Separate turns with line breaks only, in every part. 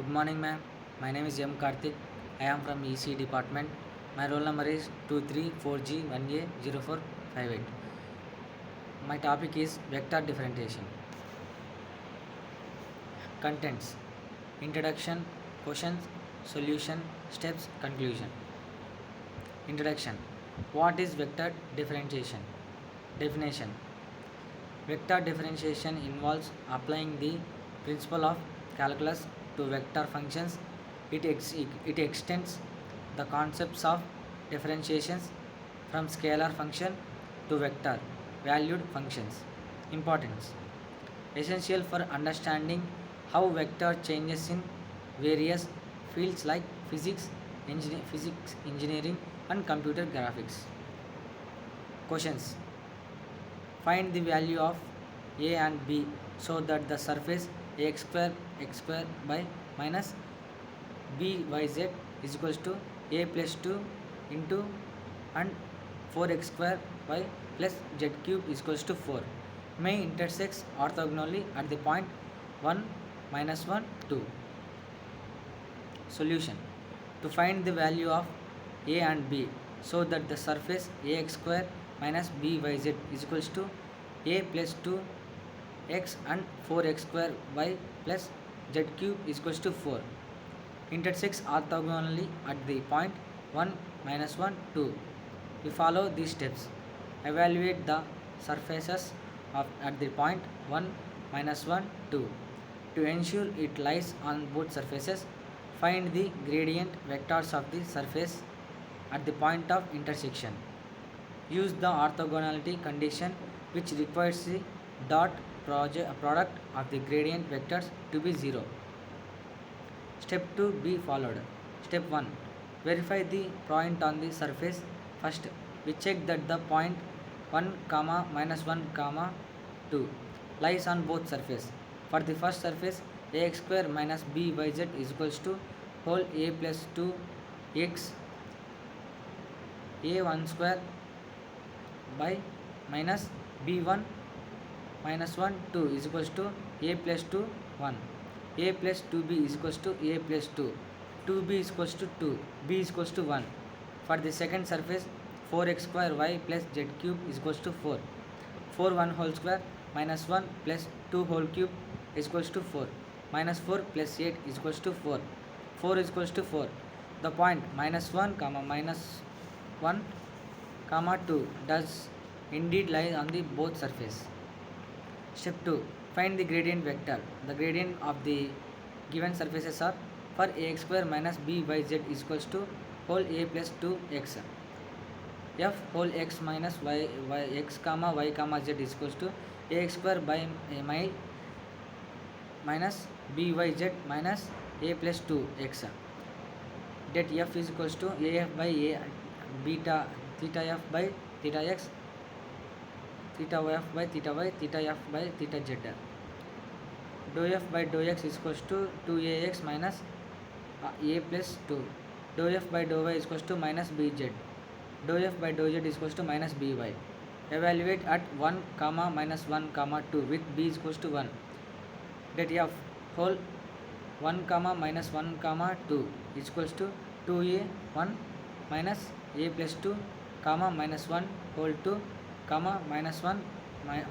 Good morning, ma'am. My name is M. Karthik. I am from EC department. My roll number is 234G1A0458. My topic is vector differentiation. Contents: Introduction, Questions, Solution, Steps, Conclusion. Introduction: What is vector differentiation? Definition: Vector differentiation involves applying the principle of calculus to vector functions. It extends the concepts of differentiations from scalar function to vector valued functions. Importance: Essential for understanding how vector changes in various fields like physics, engineering, and computer graphics. Questions: Find the value of a and b so that the surface ax square by minus byz is equals to a plus 2 into and 4x square y plus z cube is equals to 4 may intersects orthogonally at the point 1 minus 1 2. Solution: To find the value of a and b so that the surface ax square minus byz is equals to a plus 2 x and 4x square y plus z cube is equals to 4 intersects orthogonally at the point 1 minus 1 2. We follow these steps. Evaluate the surfaces at the point 1 minus 1 2. To ensure it lies on both surfaces, find the gradient vectors of the surface at the point of intersection. Use the orthogonality condition, which requires the dot product of the gradient vectors to be 0. Step 2 be followed. Step 1. Verify the point on the surface. First, we check that the point 1, minus 1, 2 lies on both surfaces. For the first surface, ax square minus byz is equals to whole a plus 2x a1 square by minus b1 minus 1 2 is equals to a plus 2 1. A plus 2b is equals to a plus 2. 2b is equals to 2. b is equals to 1. For the second surface, 4x square y plus z cube is equals to 4. 4 1 whole square minus 1 plus 2 whole cube is equals to 4. Minus 4 plus 8 is equals to 4. 4 is equals to 4. The point minus 1, minus 1, 2 does indeed lie on the both surface. Step 2. Find the gradient vector. The gradient of the given surfaces are: for ax square minus byz is equals to whole a plus 2x. F whole x minus y x y z is equals to ax square by minus byz minus a plus 2x. That f is equals to af by a beta theta f by theta x theta f by theta y theta f by theta z. Dou f by dou x is equals to 2ax minus a plus 2. Dou f by dou y is equals to minus bz. Dou f by dou z is equals to minus by. Evaluate at 1, minus 1, 2 with b is equals to 1. That f whole 1, minus 1, 2 is equals to 2a 1 minus a plus 2, minus 1 whole 2, minus 1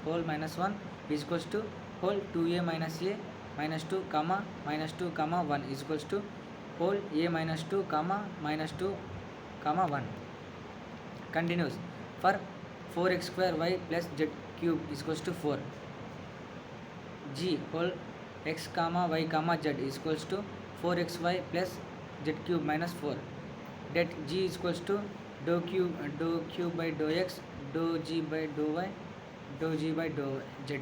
whole minus 1 is equals to whole 2a minus a minus 2, minus 2, 1 is equals to whole a minus 2, minus 2, 1. Continues. For 4x square y plus z cube is equals to 4. G whole x, y, z is equals to 4xy plus z cube minus 4. That g is equals to dou q by dou x, dou g by dou y, dou g by dou z.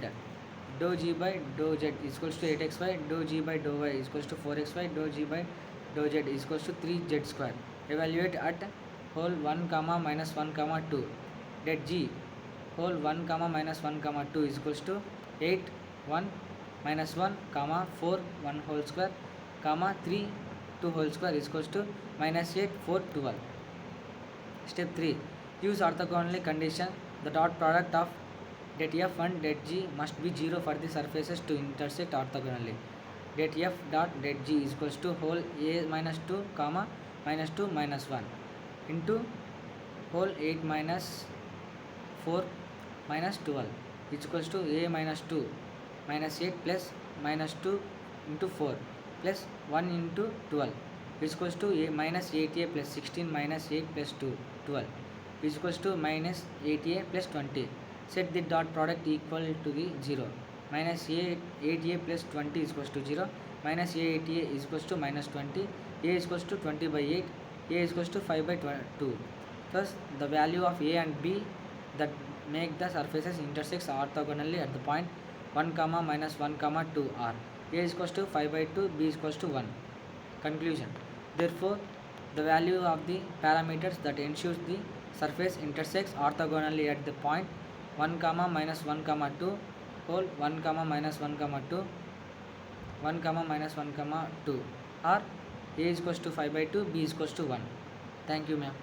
Dou g by dou z is equals to 8xy, dou g by dou y is equals to 4xy, dou g by dou z is equals to 3z square. Evaluate at whole 1, minus 1, 2. That g whole 1, minus 1, 2 is equals to 8 1 minus 1, 4 1 whole square, 3 2 whole square is equals to minus 8 4 12. Step 3. Use orthogonality condition. The dot product of that f and that g must be 0 for the surfaces to intersect orthogonally. det f dot det g is equals to whole a minus 2 comma minus 2 minus 1 into whole 8 minus 4 minus 12 is equals to a minus 2 minus 8 plus minus 2 into 4 plus 1 into 12 is equals to a minus 8a plus 16 minus 8 plus 2 12 is equals to minus 8a plus 20. Set the dot product equal to the 0. Minus 8a plus 20 is equals to 0. Minus a 8a is equals to minus 20. A is equals to 20 by 8. A is equals to 5 by 2. Thus, the value of a and b that make the surfaces intersect orthogonally at the point 1 comma minus 1 comma 2 are a is equals to 5 by 2, b is equals to 1. Conclusion. Therefore, the value of the parameters that ensures the surface intersects orthogonally at the point 1 comma minus 1 comma 2 whole 1 comma minus 1 comma 2 1 comma minus 1 comma 2 are a is equals to 5 by 2, b is equals to 1. Thank you, ma'am.